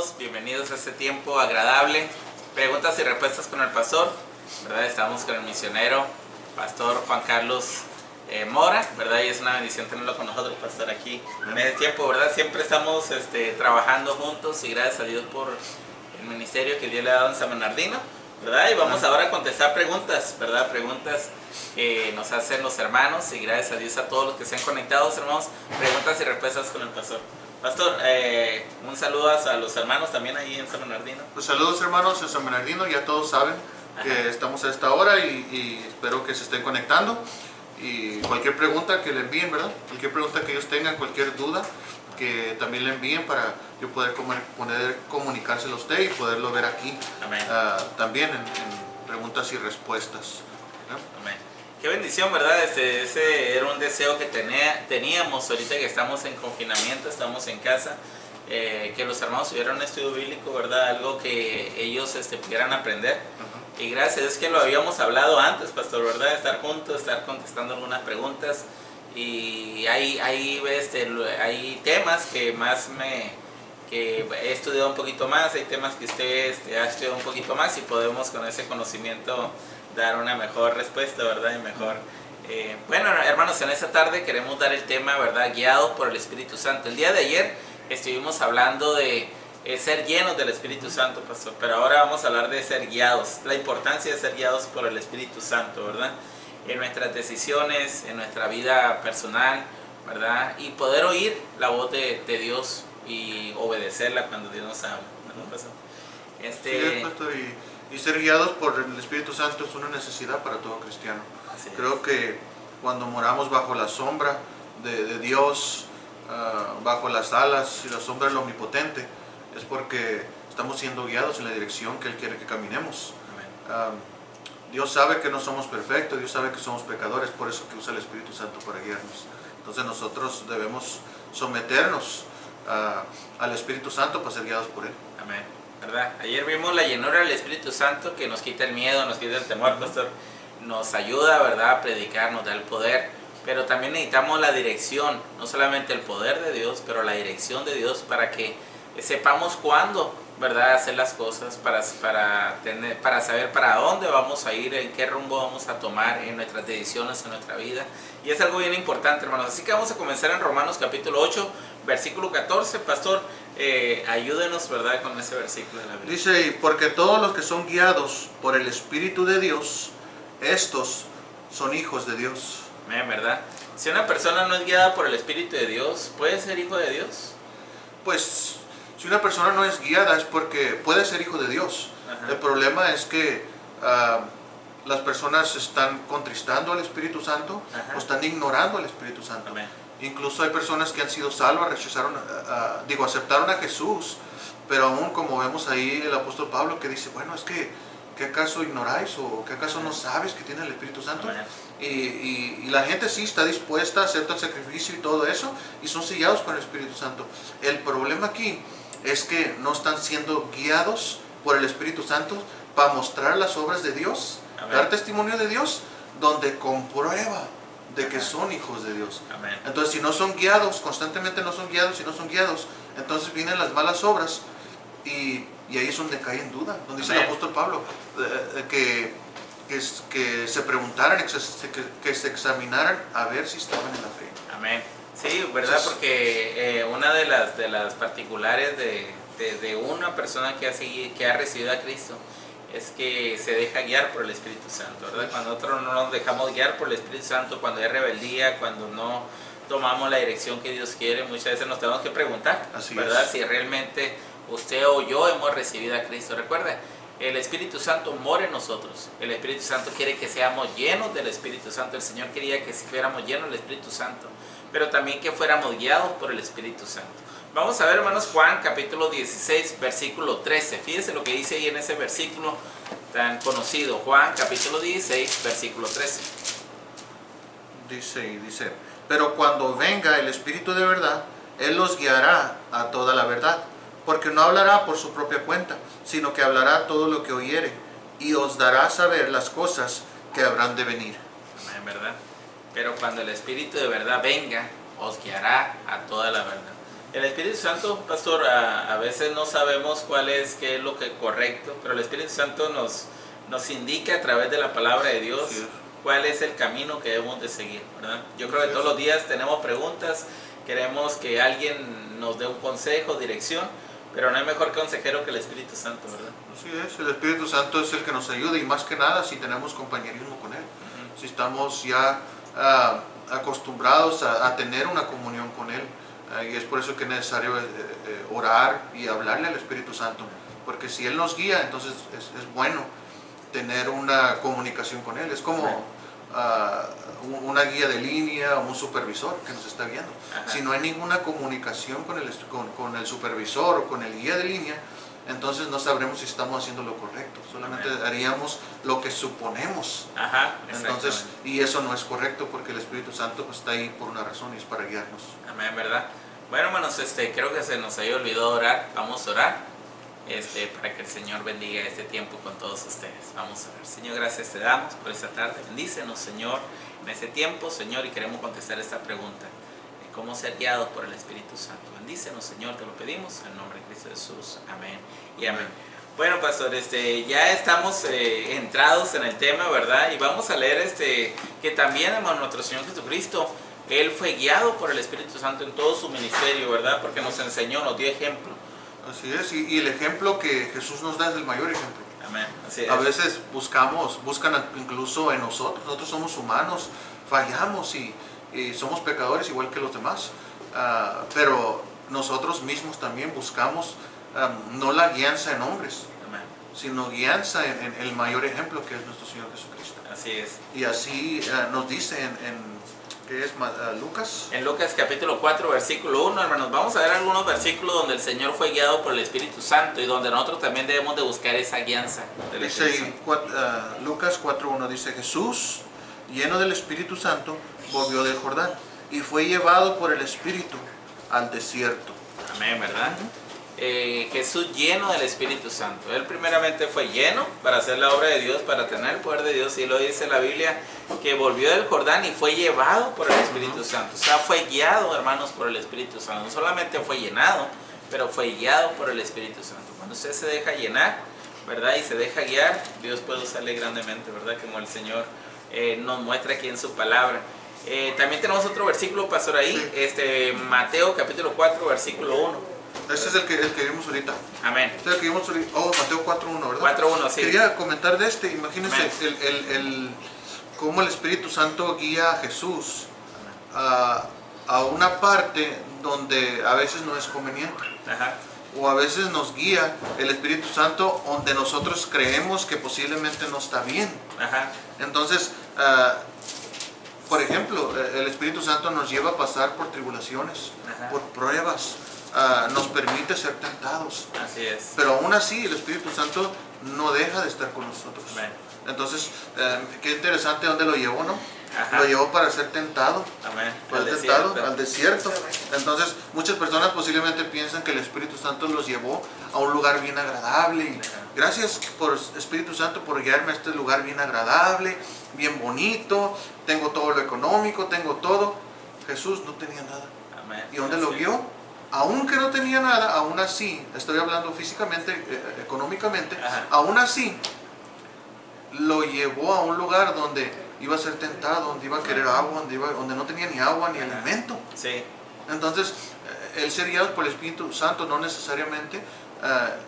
hermanos, bienvenidos a este tiempo agradable. Preguntas y respuestas con el pastor, ¿verdad? Estamos con el misionero, pastor Juan Carlos Mora, ¿verdad? Y es una bendición tenerlo con nosotros, pastor, aquí en este tiempo, ¿verdad? Siempre estamos trabajando juntos y gracias a Dios por el ministerio que Dios le ha dado en San Bernardino, ¿verdad? Y vamos ahora a contestar preguntas, ¿verdad? Preguntas que nos hacen los hermanos y gracias a Dios a todos los que se han conectado, hermanos. Preguntas y respuestas con el pastor. Pastor, un saludo a los hermanos también ahí en San Bernardino. Pues saludos hermanos en San Bernardino, ya todos saben que estamos a esta hora y espero que se estén conectando. Y cualquier pregunta que le envíen, ¿verdad? Cualquier pregunta que ellos tengan, cualquier duda, que también le envíen para yo poder comunicárselo a usted y poderlo ver aquí. También en preguntas y respuestas. Amén. Qué bendición, ¿verdad? Ese era un deseo que teníamos ahorita que estamos en confinamiento, estamos en casa, que los hermanos tuvieran un estudio bíblico, ¿verdad? Algo que ellos pudieran aprender. Y gracias, es que lo habíamos hablado antes, pastor, ¿verdad? Estar juntos, estar contestando algunas preguntas. Y hay temas que que he estudiado un poquito más, hay temas que usted ha estudiado un poquito más y podemos con ese conocimiento dar una mejor respuesta, ¿verdad? Y mejor. Bueno, hermanos, en esta tarde queremos dar el tema, ¿verdad? Guiados por el Espíritu Santo. El día de ayer estuvimos hablando de ser llenos del Espíritu Santo, pastor, pero ahora vamos a hablar de ser guiados, la importancia de ser guiados por el Espíritu Santo, ¿verdad? En nuestras decisiones, en nuestra vida personal, ¿verdad? Y poder oír la voz de Dios y obedecerla cuando Dios nos habla, ¿no, pastor? Sí, pastor, y ser guiados por el Espíritu Santo es una necesidad para todo cristiano. Creo que cuando moramos bajo la sombra de Dios, bajo las alas y la sombra del Omnipotente, es porque estamos siendo guiados en la dirección que Él quiere que caminemos. Dios sabe que no somos perfectos, Dios sabe que somos pecadores, por eso que usa el Espíritu Santo para guiarnos. Entonces nosotros debemos someternos al Espíritu Santo para ser guiados por Él. Amén. ¿Verdad? Ayer vimos la llenura del Espíritu Santo que nos quita el miedo, nos quita el temor, pastor. Nos ayuda, ¿verdad?, a predicar, nos da el poder, pero también necesitamos la dirección, no solamente el poder de Dios, pero la dirección de Dios para que sepamos cuándo, ¿verdad?, hacer las cosas, para saber para dónde vamos a ir, en qué rumbo vamos a tomar en nuestras decisiones, en nuestra vida. Y es algo bien importante, hermanos. Así que vamos a comenzar en Romanos capítulo 8, versículo 14, pastor. Ayúdenos, ¿verdad?, con ese versículo de la Biblia. Dice, porque todos los que son guiados por el Espíritu de Dios, estos son hijos de Dios. Amén, ¿verdad? Si una persona no es guiada por el Espíritu de Dios, ¿puede ser hijo de Dios? Pues, si una persona no es guiada es porque puede ser hijo de Dios. El problema es que las personas están contristando al Espíritu Santo o están ignorando al Espíritu Santo. Amén. Incluso hay personas que han sido salvas, aceptaron a Jesús, pero aún como vemos ahí el apóstol Pablo que dice, bueno, es que ¿qué acaso ignoráis o qué acaso no sabes que tiene el Espíritu Santo? Y la gente sí está dispuesta a hacer todo el sacrificio y todo eso, y son sellados con el Espíritu Santo. El problema aquí es que no están siendo guiados por el Espíritu Santo para mostrar las obras de Dios, dar testimonio de Dios, donde comprueba de que son hijos de Dios. Entonces, si no son guiados, constantemente no son guiados, si no son guiados, entonces vienen las malas obras y ahí es donde cae en duda, donde dice el apóstol Pablo que se preguntaran, que se examinaran a ver si estaban en la fe. Amén. Sí, ¿verdad? Porque una de las particulares de una persona que ha recibido a Cristo es que se deja guiar por el Espíritu Santo, ¿verdad? Cuando nosotros no nos dejamos guiar por el Espíritu Santo, cuando hay rebeldía, cuando no tomamos la dirección que Dios quiere, muchas veces nos tenemos que preguntar, ¿verdad? Si realmente usted o yo hemos recibido a Cristo. Recuerda, el Espíritu Santo mora en nosotros. El Espíritu Santo quiere que seamos llenos del Espíritu Santo. El Señor quería que fuéramos llenos del Espíritu Santo, pero también que fuéramos guiados por el Espíritu Santo. Vamos a ver, hermanos, Juan capítulo 16, versículo 13. Fíjense lo que dice ahí en ese versículo tan conocido. Juan capítulo 16, versículo 13. Dice, pero cuando venga el Espíritu de verdad, Él los guiará a toda la verdad, porque no hablará por su propia cuenta, sino que hablará todo lo que oyere, y os dará a saber las cosas que habrán de venir. Amén, ¿verdad? Pero cuando el Espíritu de verdad venga, os guiará a toda la verdad. El Espíritu Santo, pastor, a veces no sabemos qué es lo que es correcto, pero el Espíritu Santo nos indica a través de la palabra de Dios Así es. cuál es el camino que debemos de seguir, ¿verdad? Yo creo que Así todos es. los días tenemos preguntas, queremos que alguien nos dé un consejo, dirección, pero no hay mejor consejero que el Espíritu Santo, ¿verdad? Así es, el Espíritu Santo es el que nos ayuda y más que nada si tenemos compañerismo con Él, si estamos ya acostumbrados a tener una comunión con Él. Y es por eso que es necesario orar y hablarle al Espíritu Santo, porque si Él nos guía, entonces es bueno tener una comunicación con Él. Es como una guía de línea o un supervisor que nos está guiando. Ajá. Si no hay ninguna comunicación con el supervisor o con el guía de línea, entonces no sabremos si estamos haciendo lo correcto, solamente haríamos lo que suponemos. Ajá, Entonces, y eso no es correcto porque el Espíritu Santo pues, está ahí por una razón y es para guiarnos. amén, ¿verdad? Bueno, hermanos, creo que se nos había olvidado orar. Vamos a orar para que el Señor bendiga este tiempo con todos ustedes. Vamos a orar. Señor, gracias te damos por esta tarde. Bendícenos, Señor, en este tiempo, Señor, y queremos contestar esta pregunta. ¿Cómo ser guiados por el Espíritu Santo? Bendícenos, Señor, te lo pedimos en nombre de Cristo Jesús. Amén y amén. Bueno, pastor, ya estamos entrados en el tema, ¿verdad? Y vamos a leer que también, hermano, nuestro Señor Jesucristo, Él fue guiado por el Espíritu Santo en todo su ministerio, ¿verdad? Porque nos enseñó, nos dio ejemplo. Así es, y el ejemplo que Jesús nos da es el mayor ejemplo. Amén. Así es. A veces buscan incluso en nosotros somos humanos, fallamos y somos pecadores igual que los demás, pero nosotros mismos también buscamos no la guianza en hombres, Amén. sino guianza en el mayor ejemplo que es nuestro Señor Jesucristo. Así es. Y así nos dice ¿qué es? Lucas. En Lucas capítulo 4, versículo 1, hermanos, vamos a ver algunos versículos donde el Señor fue guiado por el Espíritu Santo y donde nosotros también debemos de buscar esa guianza del Espíritu Dice Santo. Lucas 4.1, dice: Jesús, lleno del Espíritu Santo, volvió del Jordán y fue llevado por el Espíritu al desierto. Amén, ¿verdad? Jesús lleno del Espíritu Santo. Él primeramente fue lleno para hacer la obra de Dios, para tener el poder de Dios. Y lo dice la Biblia, que volvió del Jordán y fue llevado por el Espíritu Santo. O sea, fue guiado, hermanos, por el Espíritu Santo. No solamente fue llenado, pero fue guiado por el Espíritu Santo. Cuando usted se deja llenar, ¿verdad? Y se deja guiar, Dios puede usarle grandemente, ¿verdad? Como el Señor nos muestra aquí en su palabra. También tenemos otro versículo, pastor, ahí. Sí. Mateo capítulo 4, versículo 1. Este es el que vimos ahorita. Amén. Este es el que vimos ahorita. Oh, Mateo 4.1, ¿verdad? 4.1, sí. Quería comentar de imagínense Amén. cómo el Espíritu Santo guía a Jesús a una parte donde a veces no es conveniente. Ajá. O a veces nos guía el Espíritu Santo donde nosotros creemos que posiblemente no está bien. Ajá. Entonces, por ejemplo, el Espíritu Santo nos lleva a pasar por tribulaciones, Ajá. por pruebas, nos permite ser tentados. Así es. Pero aún así el Espíritu Santo no deja de estar con nosotros. Amén. Entonces, qué interesante dónde lo llevó, ¿no? Ajá. Lo llevó para ser tentado. Amén. Fue Al tentado desierto. al desierto. Entonces, muchas personas posiblemente piensan que el Espíritu Santo los llevó a un lugar bien agradable. Y gracias por Espíritu Santo por guiarme a este lugar bien agradable, bien bonito. Tengo todo lo económico, tengo todo. Jesús no tenía nada. Amén. ¿Y dónde lo Así guió? Aunque no tenía nada, aún así, estoy hablando físicamente, económicamente, Ajá. aún así lo llevó a un lugar donde iba a ser tentado, donde iba a querer agua, donde no tenía ni agua ni Ajá. alimento. Sí. Entonces, el ser guiado por el Espíritu Santo no necesariamente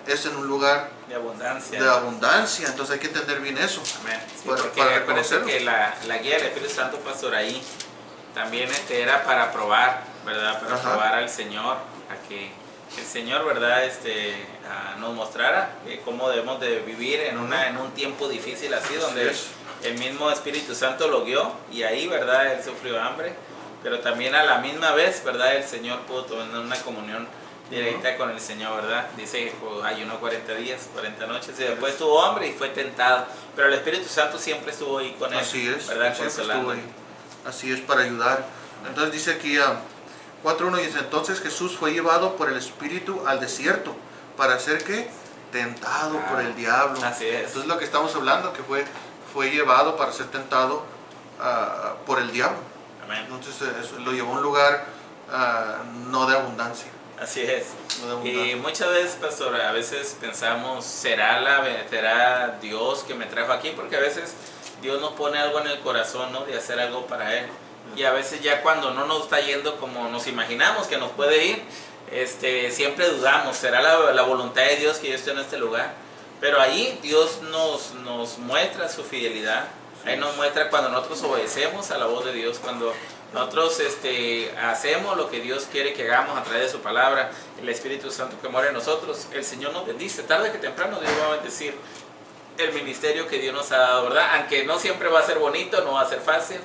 es en un lugar De abundancia. de abundancia, entonces hay que entender bien eso. Amén. Sí, Para porque acuérdense reconocerlo. que la guía del Espíritu Santo, pastor, ahí también era para probar, ¿verdad? Para Ajá. probar al Señor, a que el Señor, ¿verdad? Nos mostrara cómo debemos de vivir en un tiempo difícil así, donde es. el mismo Espíritu Santo lo guió y ahí, ¿verdad? Él sufrió hambre, pero también a la misma vez, ¿verdad? El Señor pudo tener una comunión directa con el Señor, ¿verdad? Dice que ayunó 40 días, 40 noches y después tuvo hambre y fue tentado, pero el Espíritu Santo siempre estuvo ahí con él, Así es, ¿verdad? siempre estuvo Consolando. ahí. Así es, para ayudar. Entonces dice aquí 4.1, dice: entonces Jesús fue llevado por el Espíritu al desierto para ser ¿qué? Tentado por el diablo. Así es. Entonces lo que estamos hablando, que fue llevado para ser tentado por el diablo. Amén. Entonces lo llevó a un lugar no de abundancia. Así es. Muy Y abundante. muchas veces, pastor, a veces pensamos, ¿será Dios que me trajo aquí? Porque a veces Dios nos pone algo en el corazón, ¿no? De hacer algo para Él. Y a veces ya cuando no nos está yendo como nos imaginamos que nos puede ir, siempre dudamos, ¿será la voluntad de Dios que yo esté en este lugar? Pero ahí Dios nos muestra su fidelidad. Ahí nos muestra cuando nosotros obedecemos a la voz de Dios, cuando nosotros hacemos lo que Dios quiere que hagamos a través de su palabra, el Espíritu Santo que mora en nosotros, el Señor nos bendice. Tarde que temprano Dios va a bendecir el ministerio que Dios nos ha dado, ¿verdad? Aunque no siempre va a ser bonito, no va a ser fácil,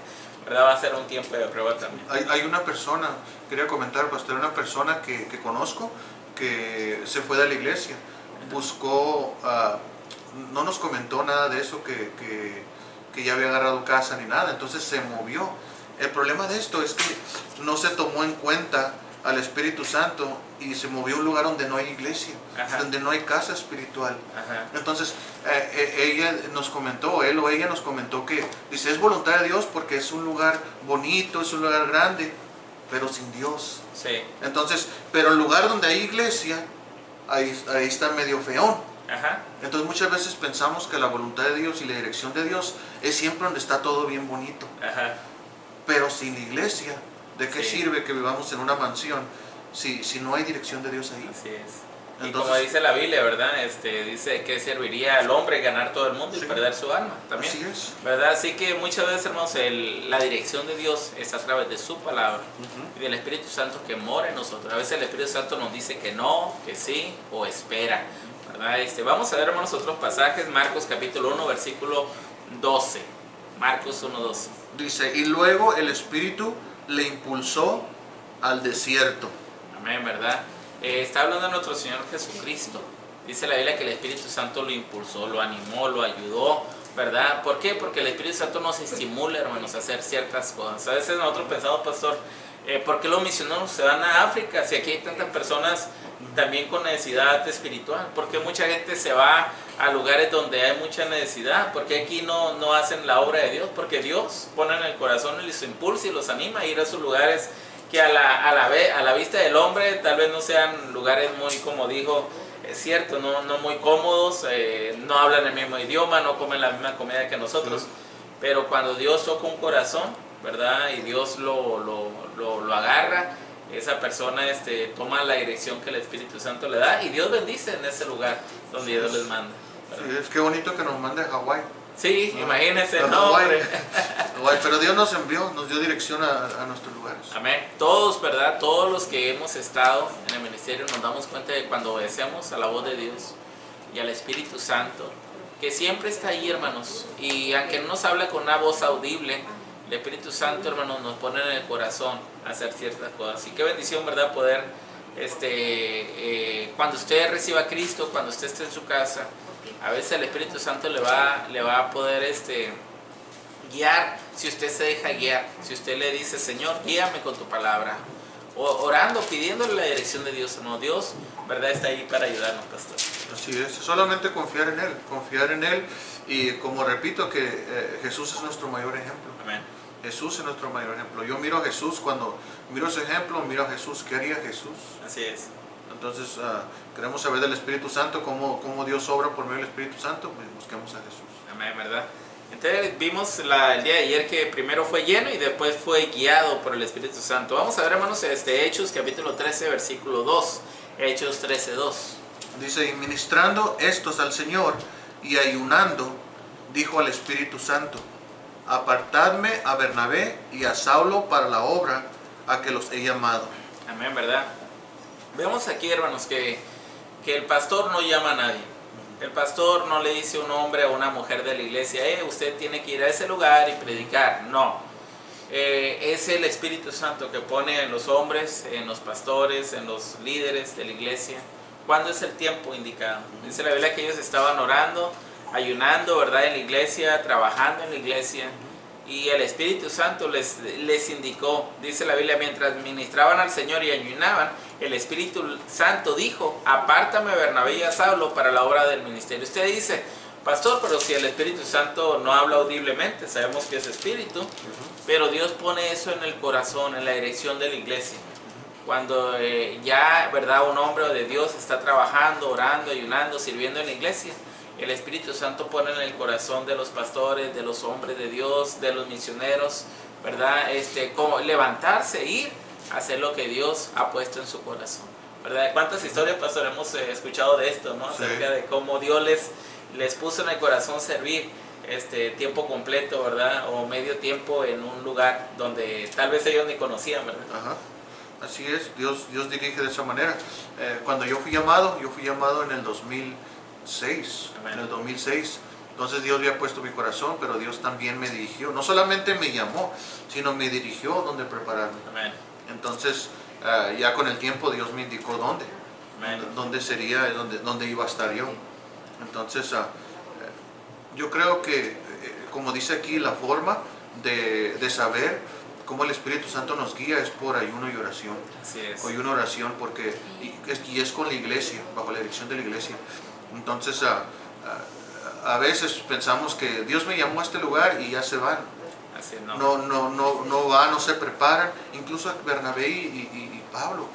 ¿verdad? Va a ser un tiempo de prueba también. Hay una persona, quería comentar, pastor, una persona que conozco que se fue de la iglesia, buscó, no nos comentó nada de eso, que ya había agarrado casa ni nada, entonces se movió. El problema de esto es que no se tomó en cuenta al Espíritu Santo y se movió a un lugar donde no hay iglesia, Ajá. donde no hay casa espiritual. Ajá. Entonces, ella nos comentó, él o ella nos comentó que, dice, es voluntad de Dios porque es un lugar bonito, es un lugar grande, pero sin Dios. Sí. Entonces, pero el lugar donde hay iglesia, ahí está medio feón. Ajá. Entonces muchas veces pensamos que la voluntad de Dios y la dirección de Dios es siempre donde está todo bien bonito. Ajá. Pero sin iglesia, ¿de qué Sí. sirve que vivamos en una mansión si no hay dirección de Dios ahí? Así es. Y Entonces, como dice la Biblia, ¿verdad? Dice que serviría al hombre ganar todo el mundo y Sí. perder su alma también. así es. ¿Verdad? Así que muchas veces, hermanos, la dirección de Dios es a través de su palabra y del Espíritu Santo que mora en nosotros. A veces el Espíritu Santo nos dice que no, que sí o espera, ¿verdad? Vamos a ver, hermanos, otros pasajes. Marcos capítulo 1, versículo 12. Marcos 1, 12. Dice, y luego el Espíritu le impulsó al desierto. Amén, ¿verdad? Está hablando de nuestro Señor Jesucristo. Dice la Biblia que el Espíritu Santo lo impulsó, lo animó, lo ayudó, ¿verdad? ¿Por qué? Porque el Espíritu Santo nos estimula, hermanos, a hacer ciertas cosas. A veces nosotros pensamos, pastor, ¿por qué los misioneros se van a África si aquí hay tantas personas también con necesidad espiritual? ¿Por qué mucha gente se va a lugares donde hay mucha necesidad? ¿Por qué aquí no hacen la obra de Dios? Porque Dios pone en el corazón y los impulsa y los anima a ir a esos lugares que a la vista del hombre tal vez no sean lugares muy, como dijo, es cierto, no muy cómodos, no hablan el mismo idioma, no comen la misma comida que nosotros, pero cuando Dios toca un corazón, ¿verdad? Y Dios lo agarra, esa persona toma la dirección que el Espíritu Santo le da y Dios bendice en ese lugar donde Dios les manda, ¿verdad? Sí, es que bonito que nos mande a Hawái. Sí, imagínense, A no, Hawái. hombre. Hawái, pero Dios nos envió, nos dio dirección a nuestros lugares. Amén. Todos, ¿verdad? Todos los que hemos estado en el ministerio nos damos cuenta de cuando obedecemos a la voz de Dios y al Espíritu Santo, que siempre está ahí, hermanos. Y aunque no nos habla con una voz audible, el Espíritu Santo, hermanos, nos pone en el corazón a hacer ciertas cosas. Y qué bendición, ¿verdad? Poder, cuando usted reciba a Cristo, cuando usted esté en su casa, a veces el Espíritu Santo le va a poder, guiar, si usted se deja guiar, si usted le dice, Señor, guíame con tu palabra, o orando, pidiéndole la dirección de Dios, no, Dios, ¿verdad? Está ahí para ayudarnos, pastor. Así es, solamente confiar en Él y como repito que Jesús es nuestro mayor ejemplo. Amén. Jesús es nuestro mayor ejemplo. Yo miro a Jesús, cuando miro ese ejemplo, miro a Jesús, ¿qué haría Jesús? Así es. Entonces queremos saber del Espíritu Santo, cómo Dios obra por medio del Espíritu Santo, pues busquemos a Jesús. Amén, ¿verdad? Entonces vimos el día de ayer que primero fue lleno y después fue guiado por el Espíritu Santo. Vamos a ver, hermanos, Hechos capítulo 13, versículo 2. Hechos 13, 2. Dice, y ministrando estos al Señor y ayunando, dijo al Espíritu Santo, apartadme a Bernabé y a Saulo para la obra a que los he llamado. Amén, ¿verdad? Vemos aquí, hermanos, que el pastor no llama a nadie. El pastor no le dice a un hombre o a una mujer de la iglesia, usted tiene que ir a ese lugar y predicar. No. Es el Espíritu Santo que pone en los hombres, en los pastores, en los líderes de la iglesia, cuándo es el tiempo indicado. Dice la Biblia que ellos estaban orando, ayunando, ¿verdad? En la iglesia, trabajando en la iglesia. Y el Espíritu Santo les indicó, dice la Biblia, mientras ministraban al Señor y ayunaban, el Espíritu Santo dijo, apártame a Bernabé y a Saulo para la obra del ministerio. Usted dice, pastor, pero si el Espíritu Santo no habla audiblemente, sabemos que es Espíritu, pero Dios pone eso en el corazón, en la dirección de la iglesia. cuando ya, ¿verdad?, un hombre de Dios está trabajando, orando, ayunando, sirviendo en la iglesia, el Espíritu Santo pone en el corazón de los pastores, de los hombres de Dios, de los misioneros, ¿verdad?, como levantarse, ir a hacer lo que Dios ha puesto en su corazón, ¿verdad? ¿Cuántas historias, pastor, hemos escuchado de esto, ¿no? Acerca de cómo Dios les puso en el corazón servir tiempo completo, ¿verdad? O medio tiempo en un lugar donde tal vez ellos ni conocían, ¿verdad? Ajá. Así es, Dios dirige de esa manera. Cuando yo fui llamado en el 2006. Amén. En el 2006. Entonces Dios había puesto mi corazón, pero Dios también me dirigió. No solamente me llamó, sino me dirigió dónde prepararme. Amén. Entonces, ya con el tiempo Dios me indicó dónde. Amén. Dónde sería, dónde iba a estar yo. Entonces, yo creo que, como dice aquí, la forma de saber cómo el Espíritu Santo nos guía es por ayuno y oración. Así es. Ayuno y oración, porque y es con la iglesia, bajo la dirección de la iglesia. Entonces, a veces pensamos que Dios me llamó a este lugar y ya se van. Así no. No van, no se preparan. Incluso Bernabé y Pablo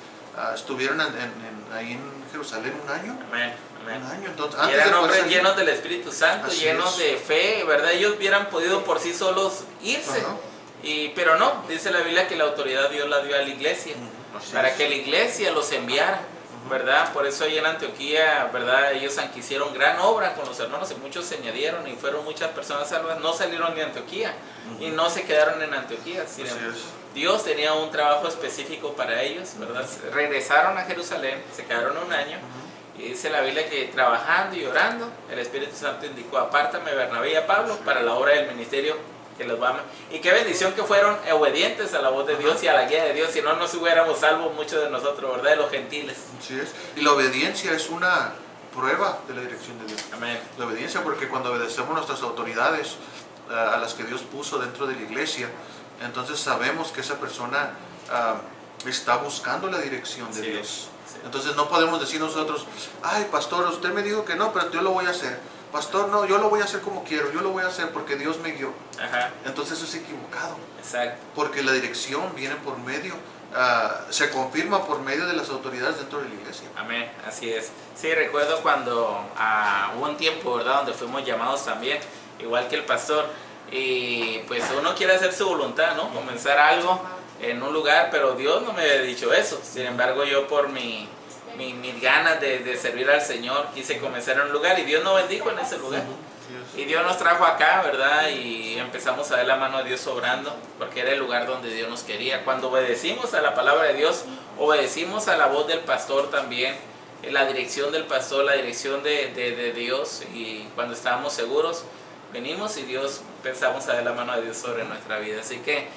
estuvieron ahí en Jerusalén un año. Amén. Un año. Entonces, y eran hombres llenos del Espíritu Santo, así llenos de fe, ¿verdad? Ellos hubieran podido por sí solos irse. Pero no, dice la Biblia que la autoridad Dios la dio a la iglesia, para que la iglesia los enviara, ¿verdad? Por eso ahí en Antioquía, ¿verdad?, ellos hicieron gran obra con los hermanos y muchos se añadieron y fueron muchas personas salvas. No salieron de Antioquía y no se quedaron en Antioquía. Dios tenía un trabajo específico para ellos, ¿verdad? Regresaron a Jerusalén, se quedaron un año. Y dice la Biblia que trabajando y orando, el Espíritu Santo indicó: apártame Bernabé y a Pablo para la obra del ministerio que los va a... Y qué bendición que fueron obedientes a la voz de Dios y a la guía de Dios, si no nos hubiéramos salvo muchos de nosotros, ¿verdad?, de los gentiles. Así es. Y la obediencia es una prueba de la dirección de Dios. Amén. La obediencia, porque cuando obedecemos nuestras autoridades, a las que Dios puso dentro de la iglesia, entonces sabemos que esa persona está buscando la dirección de Dios. Sí. Entonces no podemos decir nosotros: ay, pastor, usted me dijo que no, pero yo lo voy a hacer. Pastor, no, yo lo voy a hacer como quiero, yo lo voy a hacer porque Dios me guió. Ajá. Entonces eso es equivocado. Exacto. Porque la dirección viene por medio, se confirma por medio de las autoridades dentro de la iglesia. Amén, así es. Sí, recuerdo cuando hubo un tiempo, ¿verdad?, donde fuimos llamados también, igual que el pastor, y pues uno quiere hacer su voluntad, ¿no? Comenzar algo en un lugar, pero Dios no me había dicho eso. Sin embargo, yo por mis ganas de servir al Señor quise comenzar en un lugar y Dios nos bendijo en ese lugar. Y Dios nos trajo acá, ¿verdad? Y empezamos a ver la mano de Dios obrando, porque era el lugar donde Dios nos quería. Cuando obedecimos a la palabra de Dios, obedecimos a la voz del pastor también, la dirección del pastor, la dirección de Dios, y cuando estábamos seguros, venimos y Dios empezamos a ver la mano de Dios sobre nuestra vida. Así que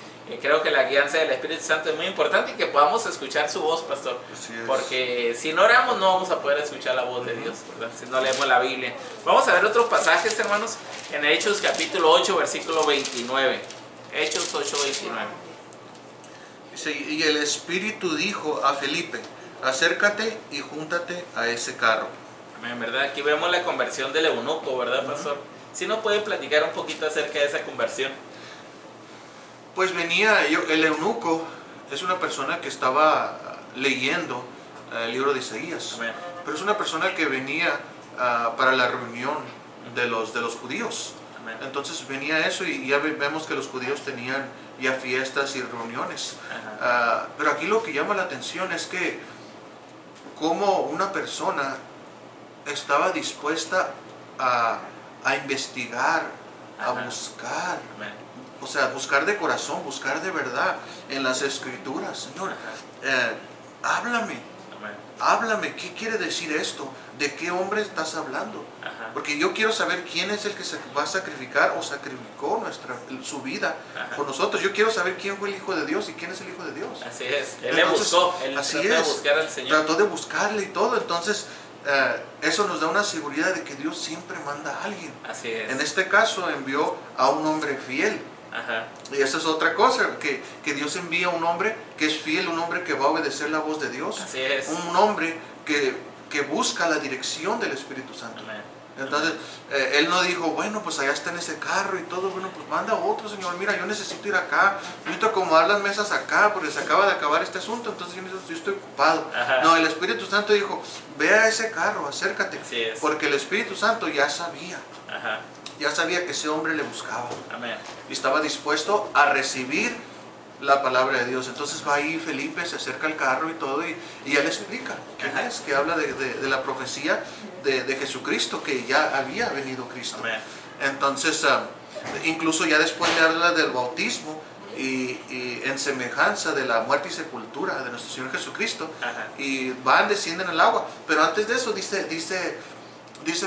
creo que la guianza del Espíritu Santo es muy importante y que podamos escuchar su voz, pastor. Porque si no oramos no vamos a poder escuchar la voz de Dios, ¿verdad?, si no leemos la Biblia. Vamos a ver otros pasajes, hermanos, en Hechos capítulo 8, versículo 29. Hechos 8, 29. Dice: y el Espíritu dijo a Felipe: acércate y júntate a ese carro. Amén, ¿verdad? Aquí vemos la conversión del eunuco, ¿verdad, pastor? Si nos puede platicar un poquito acerca de esa conversión. Pues el eunuco es una persona que estaba leyendo el libro de Isaías. Amén. Pero es una persona que venía para la reunión de los judíos. Amén. Entonces venía eso y ya vemos que los judíos tenían ya fiestas y reuniones. Pero aquí lo que llama la atención es que como una persona estaba dispuesta a investigar, a buscar. Amén. O sea, buscar de corazón, buscar de verdad en las Escrituras. Señor, háblame. Amén. Háblame, ¿qué quiere decir esto? ¿De qué hombre estás hablando? Ajá. Porque yo quiero saber quién es el que se va a sacrificar o sacrificó su vida por nosotros. Yo quiero saber quién fue el Hijo de Dios y quién es el Hijo de Dios. Así es, él le buscó, él trató de buscar al Señor. Trató de buscarle y todo, entonces eso nos da una seguridad de que Dios siempre manda a alguien. Así es. En este caso envió a un hombre fiel. Ajá. Y esa es otra cosa, que Dios envía a un hombre que es fiel, un hombre que va a obedecer la voz de Dios. Así es. Un hombre que busca la dirección del Espíritu Santo. Amén. Entonces, él no dijo, bueno, pues allá está en ese carro y todo, bueno, pues manda otro, Señor, mira, yo necesito ir acá, necesito acomodar las mesas acá, porque se acaba de acabar este asunto, entonces yo estoy ocupado. Ajá. No, el Espíritu Santo dijo, ve a ese carro, acércate, Así es. porque el Espíritu Santo ya sabía que ese hombre le buscaba. Amén. Y estaba dispuesto a recibir la palabra de Dios. Entonces va ahí Felipe, se acerca al carro y todo, y él explica quién es, que habla de la profecía de Jesucristo, que ya había venido Cristo. Amén. Entonces, incluso ya después le habla del bautismo y en semejanza de la muerte y sepultura de nuestro Señor Jesucristo. Ajá. Y descienden al agua. Pero antes de eso dice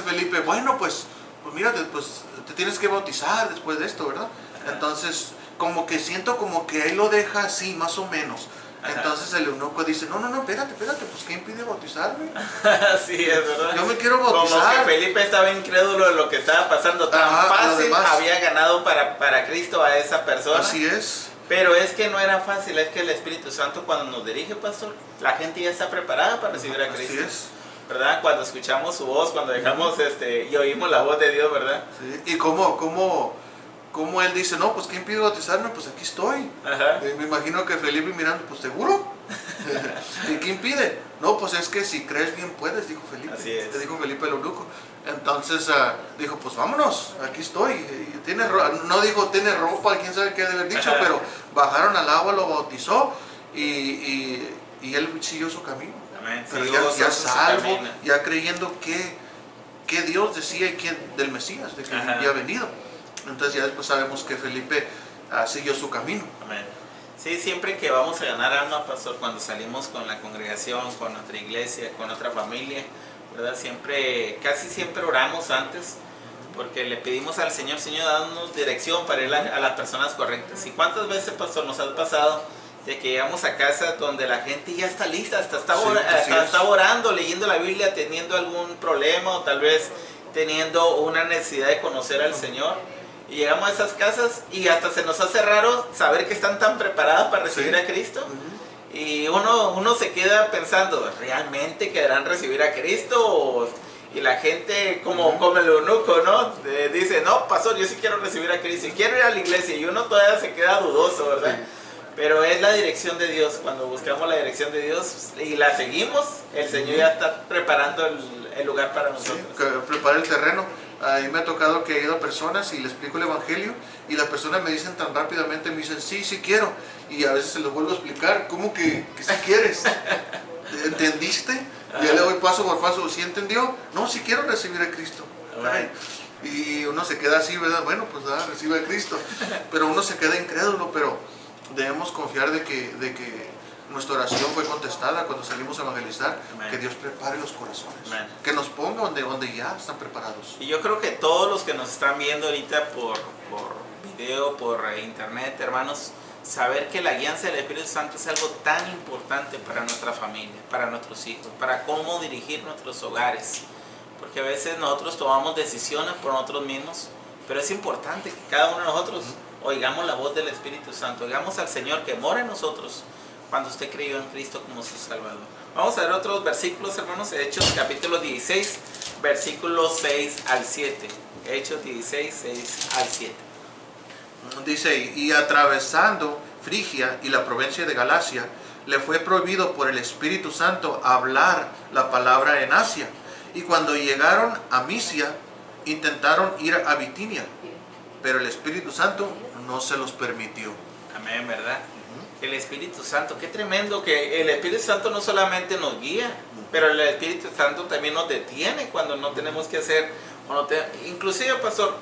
Felipe, bueno, pues mira, pues te tienes que bautizar después de esto, ¿verdad? Ajá. Entonces, como que siento como que él lo deja así, más o menos. Ajá. Entonces el eunuco dice, no, espérate, pues ¿qué impide bautizarme? Sí, es verdad. Yo me quiero bautizar. Como que Felipe estaba incrédulo de lo que estaba pasando, tan fácil además, había ganado para Cristo a esa persona. Así es. Pero es que no era fácil, es que el Espíritu Santo cuando nos dirige, pastor, la gente ya está preparada para recibir a Cristo. Así es. ¿Verdad? Cuando escuchamos su voz, cuando dejamos y oímos la voz de Dios, ¿verdad? Sí. Y como él dice, no, pues ¿qué impide bautizarme? Pues aquí estoy. Ajá. Me imagino que Felipe mirando, pues ¿seguro? ¿Y qué impide? No, pues es que si crees bien puedes, dijo Felipe. Así es. Te dijo Felipe el eunuco. Entonces dijo, pues vámonos, aquí estoy. No dijo, tiene ropa, quién sabe qué debe haber dicho, pero bajaron al agua, lo bautizó y él siguió su camino. Amén. Pero Sí, ya salvo, ya creyendo que Dios decía y del Mesías, de que había venido. Entonces ya después sabemos que Felipe siguió su camino. Amén. Sí, siempre que vamos a ganar alma, pastor, cuando salimos con la congregación, con nuestra iglesia, con nuestra familia, ¿verdad? Casi siempre oramos antes, porque le pedimos al Señor, danos dirección para ir a las personas correctas. ¿Y cuántas veces, pastor, nos ha pasado de que llegamos a casa donde la gente ya está lista, está orando, leyendo la Biblia, teniendo algún problema o tal vez teniendo una necesidad de conocer al Señor? Y llegamos a esas casas y hasta se nos hace raro saber que están tan preparadas para recibir a Cristo. Y uno se queda pensando, ¿realmente querrán recibir a Cristo? Y la gente, como el eunuco, ¿no? Dice, no, pastor, yo sí quiero recibir a Cristo y quiero ir a la iglesia. Y uno todavía se queda dudoso, ¿verdad? Sí. Pero es la dirección de Dios. Cuando buscamos la dirección de Dios y la seguimos, el Señor ya está preparando el lugar para nosotros. Sí, prepara el terreno. A mí me ha tocado que he ido a personas y les explico el evangelio y las personas me dicen tan rápidamente, me dicen, sí quiero. Y a veces se los vuelvo a explicar, ¿cómo que sí quieres? ¿Entendiste? Y ya le doy paso por paso, ¿sí entendió? No, sí quiero recibir a Cristo. Y uno se queda así, ¿verdad? Bueno, pues recibe a Cristo. Pero uno se queda incrédulo, pero debemos confiar de que nuestra oración fue contestada cuando salimos a evangelizar. Amén. Que Dios prepare los corazones. Amén. Que nos ponga donde ya están preparados. Y yo creo que todos los que nos están viendo ahorita por video, por internet, hermanos, saber que la guianza del Espíritu Santo es algo tan importante para nuestra familia, para nuestros hijos, para cómo dirigir nuestros hogares. Porque a veces nosotros tomamos decisiones por nosotros mismos, pero es importante que cada uno de nosotros oigamos la voz del Espíritu Santo, oigamos al Señor que mora en nosotros cuando usted creyó en Cristo como su Salvador. Vamos a ver otros versículos, hermanos. Hechos capítulo 16, versículos 6 al 7. Hechos 16, 6 al 7. Dice, y atravesando Frigia y la provincia de Galacia, le fue prohibido por el Espíritu Santo hablar la palabra en Asia. Y cuando llegaron a Misia, intentaron ir a Bitinia, pero el Espíritu Santo no se los permitió. Amén, ¿verdad? El Espíritu Santo, qué tremendo que el Espíritu Santo no solamente nos guía, pero el Espíritu Santo también nos detiene cuando no tenemos que hacer. Inclusive, pastor,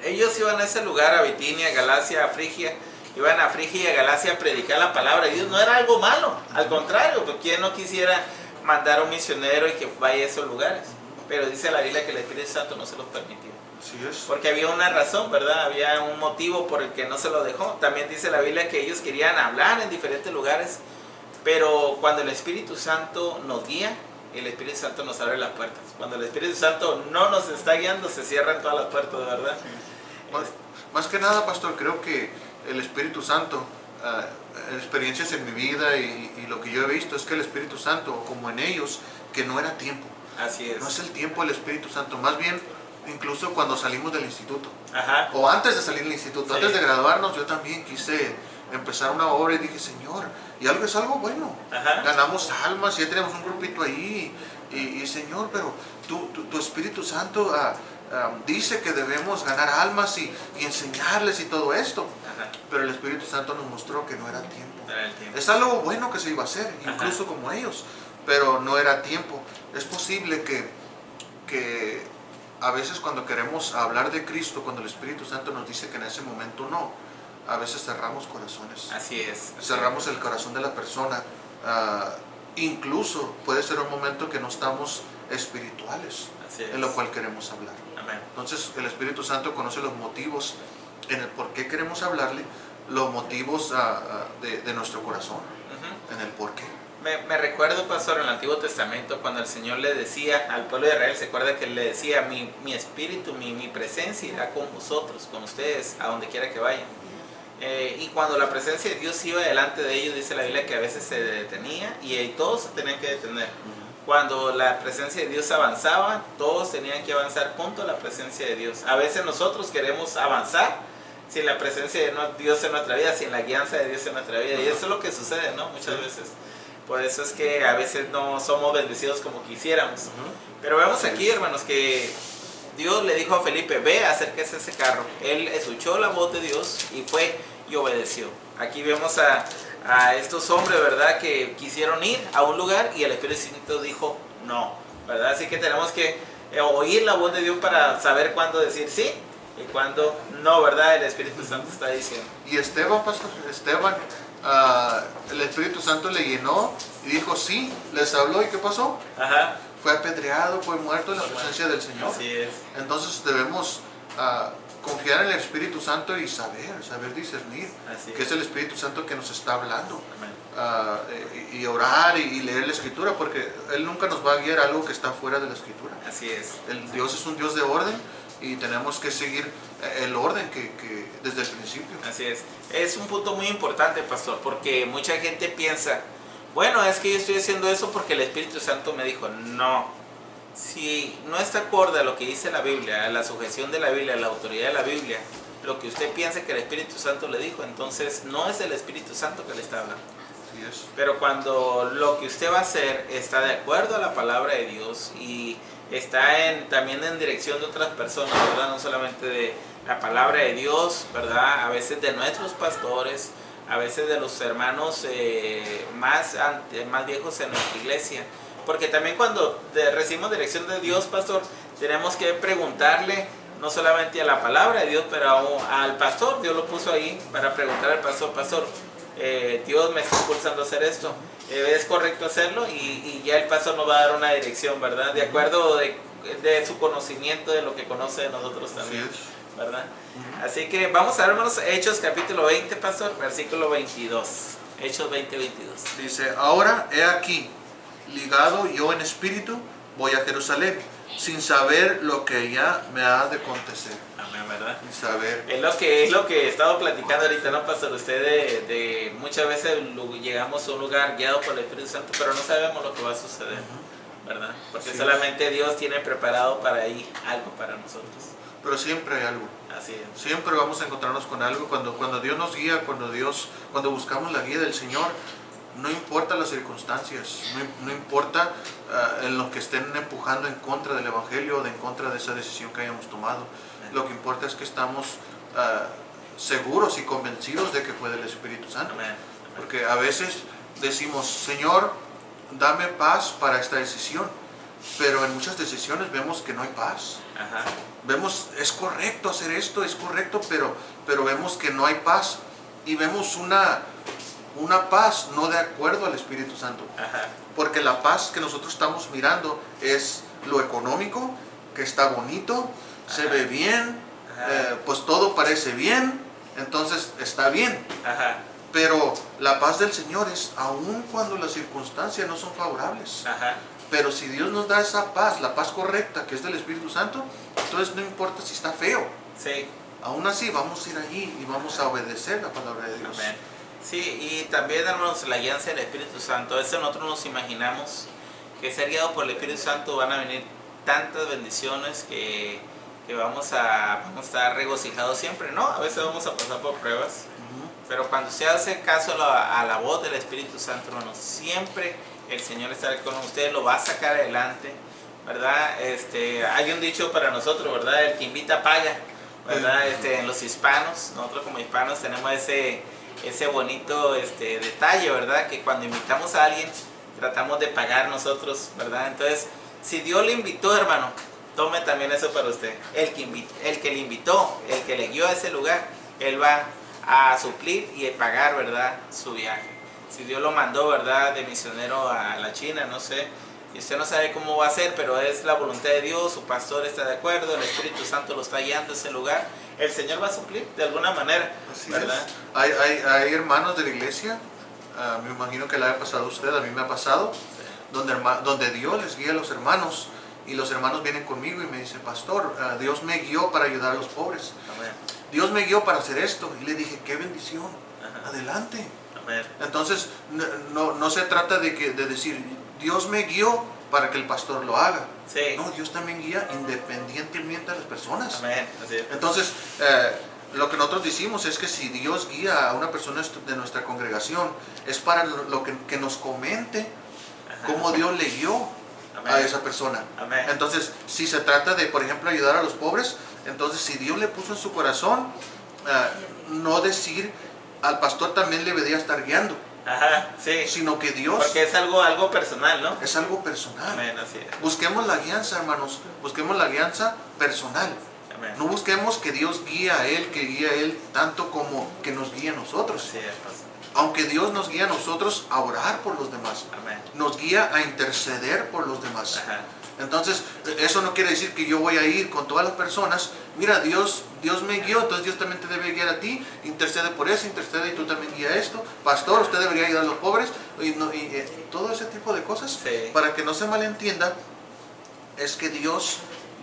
ellos iban a ese lugar, a Bitinia, a Galacia, a Frigia, iban a Frigia y a Galacia a predicar la palabra de Dios. No era algo malo, al contrario, porque ¿quién no quisiera mandar a un misionero y que vaya a esos lugares? Pero dice la Biblia que el Espíritu Santo no se los permitió. Sí es. Porque había una razón, ¿verdad? Había un motivo por el que no se lo dejó. También dice la Biblia que ellos querían hablar en diferentes lugares, pero cuando el Espíritu Santo nos guía, el Espíritu Santo nos abre las puertas. Cuando el Espíritu Santo no nos está guiando, se cierran todas las puertas, ¿verdad? Más que nada, pastor, creo que el Espíritu Santo, experiencias en mi vida y lo que yo he visto es que el Espíritu Santo, como en ellos, que no era tiempo. Así es. No es el tiempo del Espíritu Santo, más bien incluso cuando salimos del instituto. Ajá. O antes de salir del instituto, Sí. antes de graduarnos, yo también quise empezar una obra y dije, Señor, y algo es algo bueno. Ajá. Ganamos almas, ya tenemos un grupito ahí, y Señor, pero tu Espíritu Santo dice que debemos ganar almas y enseñarles y todo esto. Ajá. Pero el Espíritu Santo nos mostró que no era tiempo. No era el tiempo. Es algo bueno que se iba a hacer, incluso Ajá. como ellos, pero no era tiempo. Es posible que a veces cuando queremos hablar de Cristo, cuando el Espíritu Santo nos dice que en ese momento no, a veces cerramos corazones. Así es. Cerramos el corazón de la persona. Incluso puede ser un momento que no estamos espirituales, Así es. en lo cual queremos hablar. Amén. Entonces el Espíritu Santo conoce los motivos en el por qué queremos hablarle, los motivos de nuestro corazón, Ujú. en el por qué. Me recuerdo, pastor, en el Antiguo Testamento, cuando el Señor le decía al pueblo de Israel, se acuerda que le decía, mi espíritu, mi presencia irá con vosotros, con ustedes, a donde quiera que vayan. Y cuando la presencia de Dios iba delante de ellos, dice la Biblia que a veces se detenía y todos se tenían que detener. Cuando la presencia de Dios avanzaba, todos tenían que avanzar junto a la presencia de Dios. A veces nosotros queremos avanzar sin la presencia de Dios en nuestra vida, sin la guianza de Dios en nuestra vida. Y eso es lo que sucede, ¿no? Muchas veces. Por eso es que a veces no somos bendecidos como quisiéramos. Pero vemos aquí, hermanos, que Dios le dijo a Felipe, ve, acérquese a ese carro. Él escuchó la voz de Dios y fue y obedeció. Aquí vemos a estos hombres, ¿verdad?, que quisieron ir a un lugar y el Espíritu Santo dijo no, ¿verdad? Así que tenemos que oír la voz de Dios para saber cuándo decir sí y cuándo no, ¿verdad? El Espíritu Santo está diciendo. Y Esteban, pastor, el Espíritu Santo le llenó y dijo sí, les habló, ¿y qué pasó? Ajá. Fue apedreado, fue muerto en la presencia del Señor. Así es. Entonces debemos confiar en el Espíritu Santo y saber discernir Así que es el Espíritu Santo que nos está hablando. Amén. Y orar y leer la Escritura, porque Él nunca nos va a guiar a algo que está fuera de la Escritura. Así es. Dios es un Dios de orden y tenemos que seguir el orden que desde el principio. Así es. Es un punto muy importante, pastor, porque mucha gente piensa, bueno, es que yo estoy haciendo eso porque el Espíritu Santo me dijo. No. Si no está acorde a lo que dice la Biblia, a la sujeción de la Biblia, a la autoridad de la Biblia, lo que usted piensa que el Espíritu Santo le dijo, entonces no es el Espíritu Santo que le está hablando. Así es. Pero cuando lo que usted va a hacer está de acuerdo a la palabra de Dios y está también en dirección de otras personas, ¿verdad? No solamente de la palabra de Dios, ¿verdad? A veces de nuestros pastores, a veces de los hermanos más viejos en nuestra iglesia. Porque también cuando recibimos dirección de Dios, pastor, tenemos que preguntarle no solamente a la palabra de Dios, pero al pastor. Dios lo puso ahí para preguntar al pastor, Dios me está impulsando a hacer esto, ¿es correcto hacerlo? Y ya el pastor nos va a dar una dirección, ¿verdad? De acuerdo de su conocimiento, de lo que conoce de nosotros también, Así es. ¿verdad? Así que vamos a ver, hermanos, Hechos capítulo 20, pastor, versículo 22. Hechos 20, 22. Dice, ahora he aquí, ligado yo en espíritu, voy a Jerusalén, sin saber lo que ya me ha de acontecer. Amén, ¿verdad? Sin saber. Es lo que he estado platicando ahorita, ¿no, pastor? Usted de muchas veces llegamos a un lugar guiado por el Espíritu Santo, pero no sabemos lo que va a suceder, ¿verdad? Porque Sí, solamente Dios tiene preparado para ahí algo para nosotros. Pero siempre hay algo. Así es. Siempre vamos a encontrarnos con algo. Cuando Dios nos guía, cuando buscamos la guía del Señor, no importa las circunstancias, no importa en lo que estén empujando en contra del Evangelio o en contra de esa decisión que hayamos tomado. Lo que importa es que estamos seguros y convencidos de que fue del Espíritu Santo. Amén. Amén. Porque a veces decimos, Señor, dame paz para esta decisión. Pero en muchas decisiones vemos que no hay paz. Ajá. Vemos, es correcto hacer esto, es correcto, pero vemos que no hay paz. Y vemos una paz no de acuerdo al Espíritu Santo. Ajá. Porque la paz que nosotros estamos mirando es lo económico, que está bonito, se Ajá. ve bien, Ajá. pues todo parece bien, entonces está bien. Ajá. Pero la paz del Señor es aun cuando las circunstancias no son favorables. Ajá. Pero si Dios nos da esa paz, la paz correcta, que es del Espíritu Santo, entonces no importa si está feo. Sí. Aún así vamos a ir allí y vamos a obedecer la palabra de Dios. Amén. Sí, y también, hermanos, la guianza del Espíritu Santo. A veces nosotros nos imaginamos que ser guiado por el Espíritu Santo van a venir tantas bendiciones que vamos a estar regocijados siempre, ¿no? A veces vamos a pasar por pruebas, pero cuando usted hace caso a la voz del Espíritu Santo, hermanos, siempre el Señor estará con usted, lo va a sacar adelante, ¿verdad? Hay un dicho para nosotros, ¿verdad? El que invita paga, ¿verdad? En los hispanos, nosotros como hispanos tenemos ese bonito detalle, ¿verdad? Que cuando invitamos a alguien, tratamos de pagar nosotros, ¿verdad? Entonces, si Dios le invitó, hermano, tome también eso para usted. El que le invitó, el que le guió a ese lugar, él va a suplir y a pagar, ¿verdad?, su viaje. Si Dios lo mandó, ¿verdad?, de misionero a la China, no sé, y usted no sabe cómo va a ser, pero es la voluntad de Dios, su pastor está de acuerdo, el Espíritu Santo lo está guiando a ese lugar, el Señor va a suplir de alguna manera, ¿verdad? Hay hermanos de la iglesia, me imagino que le ha pasado a usted, a mí me ha pasado, donde Dios les guía a los hermanos, y los hermanos vienen conmigo y me dicen, pastor, Dios me guió para ayudar a los pobres. Amén. Dios me guió para hacer esto. Y le dije, qué bendición. Ajá. Adelante. Amén. Entonces, no se trata de decir, Dios me guió para que el pastor lo haga. Sí. No, Dios también guía independientemente de las personas. Amén. Así es. Entonces, lo que nosotros decimos es que si Dios guía a una persona de nuestra congregación, es para lo que nos comente, ajá, cómo Dios le guió a esa persona. Amén. Entonces, si se trata de, por ejemplo, ayudar a los pobres, entonces si Dios le puso en su corazón, no decir al pastor también le debería estar guiando. Ajá, sí. Sino que Dios... Porque es algo personal, ¿no? Es algo personal. Amén, así es. Busquemos la guianza, hermanos. Busquemos la guianza personal. Amén. No busquemos que Dios guíe a él, que guíe a él tanto como que nos guíe a nosotros. Así es, pastor. Aunque Dios nos guía a nosotros a orar por los demás. Amén. Nos guía a interceder por los demás. Ajá. Entonces, eso no quiere decir que yo voy a ir con todas las personas. Mira, Dios me guió, entonces Dios también te debe guiar a ti. Intercede por eso, intercede y tú también guía esto. Pastor, usted debería ayudar a los pobres. Y todo ese tipo de cosas. Sí. Para que no se malentienda, es que Dios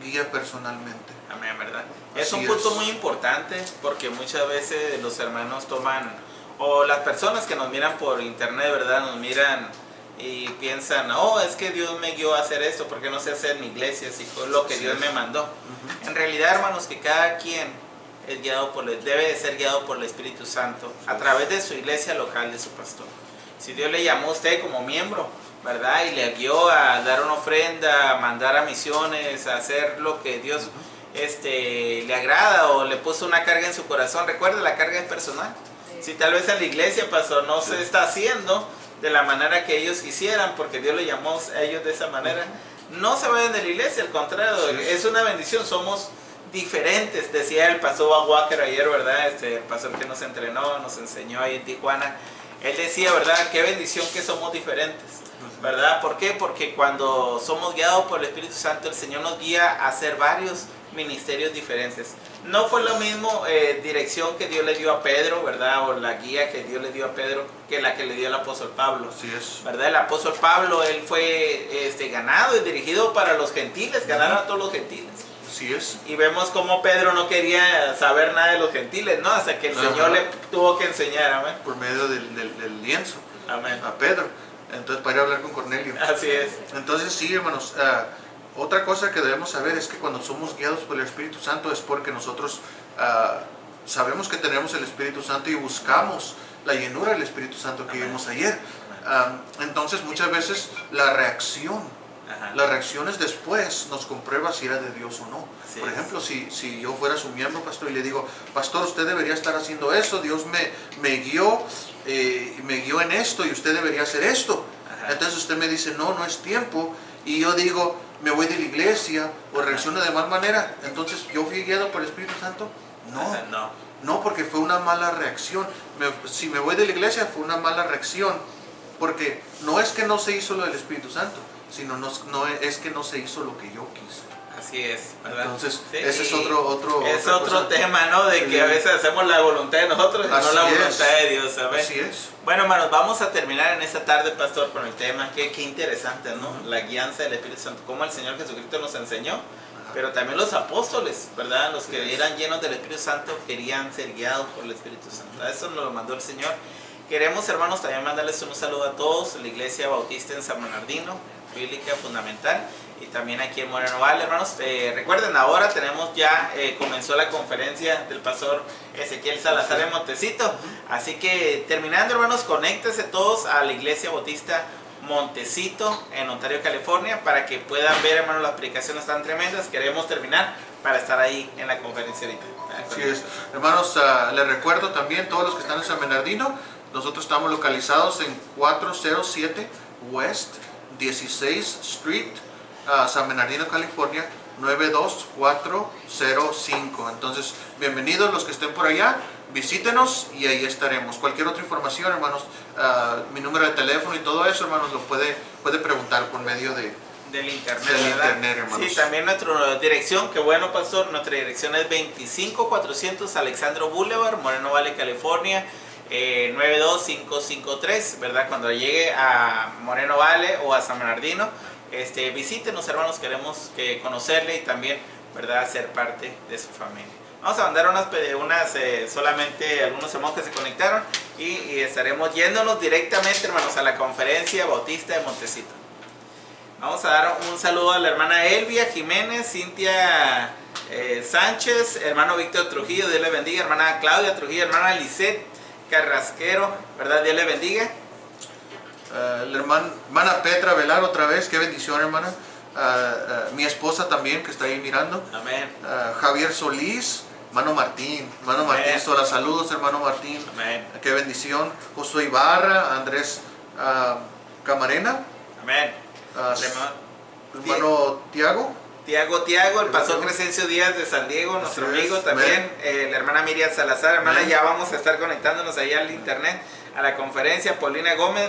guía personalmente. Amén, ¿verdad? Es un punto muy importante porque muchas veces los hermanos toman, o las personas que nos miran por internet, ¿verdad? Nos miran y piensan, oh, es que Dios me guió a hacer esto, porque no sé hacer mi iglesia, si fue lo que Dios me mandó. En realidad, hermanos, que cada quien es guiado debe de ser guiado por el Espíritu Santo a través de su iglesia local, de su pastor. Si Dios le llamó a usted como miembro, ¿verdad? Y le guió a dar una ofrenda, a mandar a misiones, a hacer lo que Dios le agrada, o le puso una carga en su corazón. Recuerde, la carga es personal. Si tal vez en la iglesia, pastor, no se está haciendo de la manera que ellos quisieran, porque Dios le llamó a ellos de esa manera, no se vayan de la iglesia, al contrario, es una bendición, somos diferentes, decía el pastor Walker ayer, ¿verdad? El pastor que nos entrenó, nos enseñó ahí en Tijuana, él decía, ¿verdad? Qué bendición que somos diferentes, ¿verdad? ¿Por qué? Porque cuando somos guiados por el Espíritu Santo, el Señor nos guía a hacer varios ministerios diferentes. No fue lo mismo dirección que Dios le dio a Pedro, ¿verdad? O la guía que Dios le dio a Pedro que la que le dio el apóstol Pablo. Así es. ¿Verdad? El apóstol Pablo, él fue ganado y dirigido para los gentiles, ganaron a todos los gentiles. Así es. Y vemos cómo Pedro no quería saber nada de los gentiles, ¿no? Hasta que el Señor le tuvo que enseñar, amén. Por medio del lienzo. Amén. A Pedro. Entonces, para ir a hablar con Cornelio. Así es. Entonces, sí, hermanos. Otra cosa que debemos saber es que cuando somos guiados por el Espíritu Santo es porque nosotros sabemos que tenemos el Espíritu Santo y buscamos la llenura del Espíritu Santo que vimos ayer. Entonces muchas veces las reacciones después nos comprueba si era de Dios o no. Así por es. ejemplo, si yo fuera su miembro, pastor, y le digo, pastor, usted debería estar haciendo eso, Dios me guió en esto y usted debería hacer esto. Ajá. Entonces usted me dice, no es tiempo. Y yo digo, me voy de la iglesia o reacciono de mal manera. Entonces, ¿yo fui guiado por el Espíritu Santo? No, porque fue una mala reacción. Si me voy de la iglesia, fue una mala reacción. Porque no es que no se hizo lo del Espíritu Santo, sino no es que no se hizo lo que yo quise. Así es, ¿verdad? Entonces, sí, ese es otro tema, ¿no? De que a veces hacemos la voluntad de nosotros y no la voluntad de Dios, ¿sabes? Así es. Bueno, hermanos, vamos a terminar en esta tarde, pastor, con el tema. Qué interesante, ¿no? La guianza del Espíritu Santo, cómo el Señor Jesucristo nos enseñó, pero también los apóstoles, ¿verdad? Los que eran llenos del Espíritu Santo querían ser guiados por el Espíritu Santo. A eso nos lo mandó el Señor. Queremos, hermanos, también mandarles un saludo a todos, la Iglesia Bautista en San Bernardino, bíblica fundamental, y también aquí en Moreno Valley, hermanos. Recuerden, ahora tenemos ya, comenzó la conferencia del pastor Ezequiel Salazar en Montecito, así que terminando, hermanos, conéctense todos a la Iglesia Bautista Montecito en Ontario, California, para que puedan ver, hermanos, las predicaciones tan tremendas. Queremos terminar para estar ahí en la conferencia ahorita. Así es. Hermanos, les recuerdo también, todos los que están en San Bernardino, nosotros estamos localizados en 407 West 16 Street, San Bernardino, California, 92405. Entonces, bienvenidos los que estén por allá, visítenos y ahí estaremos. Cualquier otra información, hermanos, mi número de teléfono y todo eso, hermanos, lo puede preguntar por medio del internet, hermanos. Sí, también nuestra dirección, que bueno, pastor, nuestra dirección es 25400 Alexandro Boulevard, Moreno Valley, California, 92553, ¿verdad? Cuando llegue a Moreno Valley o a San Bernardino, visítenos, hermanos, queremos conocerle y también, ¿verdad?, ser parte de su familia. Vamos a mandar solamente algunos hermanos que se conectaron y estaremos yéndonos directamente, hermanos, a la conferencia bautista de Montecito. Vamos a dar un saludo a la hermana Elvia Jiménez, Cintia Sánchez, hermano Víctor Trujillo, Dios le bendiga, hermana Claudia Trujillo, hermana Lisette Carrasquero, ¿verdad? Dios le bendiga. La hermana Petra Velar otra vez, qué bendición, hermana. Mi esposa también, que está ahí mirando. Amén. Javier Solís, hermano Martín, sola, saludos, hermano Martín. Amén. Qué bendición. Josué Ibarra, Andrés Camarena. Amén. Hermano Tiago, el pastor Crescencio Díaz de San Diego, nuestro amigo también, la hermana Miriam Salazar, hermana, ya vamos a estar conectándonos ahí al internet, a la conferencia. Paulina Gómez,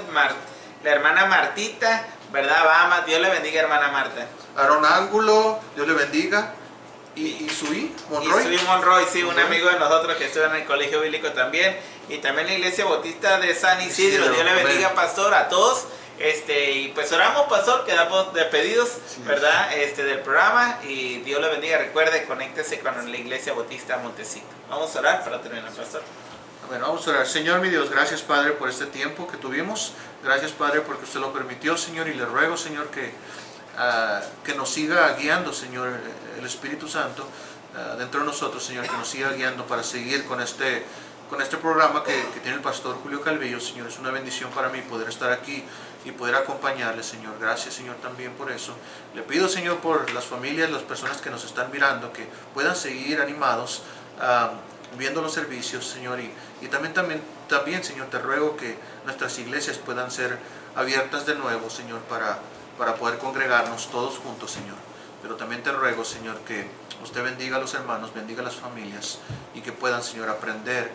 la hermana Martita, ¿verdad? Bahamas, Dios le bendiga, hermana Marta. Aaron Ángulo, Dios le bendiga. Y Sui Monroy, sí, un amigo de nosotros que estudia en el colegio bíblico también, y también la iglesia bautista de San Isidro. Dios le bendiga, pastor, a todos. Y pues oramos, pastor, quedamos despedidos, ¿verdad? Del programa, y Dios le bendiga. Recuerde, conéctese con la iglesia bautista Montecito. Vamos a orar para terminar, pastor. Bueno, vamos a orar. Señor mi Dios, gracias, Padre, por este tiempo que tuvimos. Gracias, Padre, porque usted lo permitió, Señor, y le ruego, Señor, que nos siga guiando, Señor, el Espíritu Santo dentro de nosotros, Señor, que nos siga guiando para seguir con este programa que tiene el pastor Julio Calvillo, Señor. Es una bendición para mí poder estar aquí y poder acompañarle, Señor. Gracias, Señor, también por eso. Le pido, Señor, por las familias, las personas que nos están mirando, que puedan seguir animados viendo los servicios, Señor, y también, Señor, te ruego que nuestras iglesias puedan ser abiertas de nuevo, Señor, para poder congregarnos todos juntos, Señor. Pero también te ruego, Señor, que usted bendiga a los hermanos, bendiga a las familias, y que puedan, Señor, aprender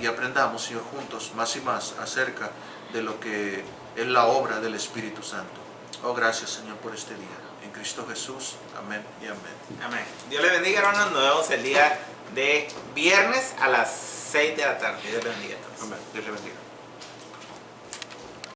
y aprendamos, Señor, juntos más y más acerca de lo que es la obra del Espíritu Santo. Oh, gracias, Señor, por este día. En Cristo Jesús. Amén y amén. Amén. Dios le bendiga, hermanos. Nos vemos el día de viernes a las 6 de la tarde. Dios le bendiga a todos. Amén. Dios le bendiga.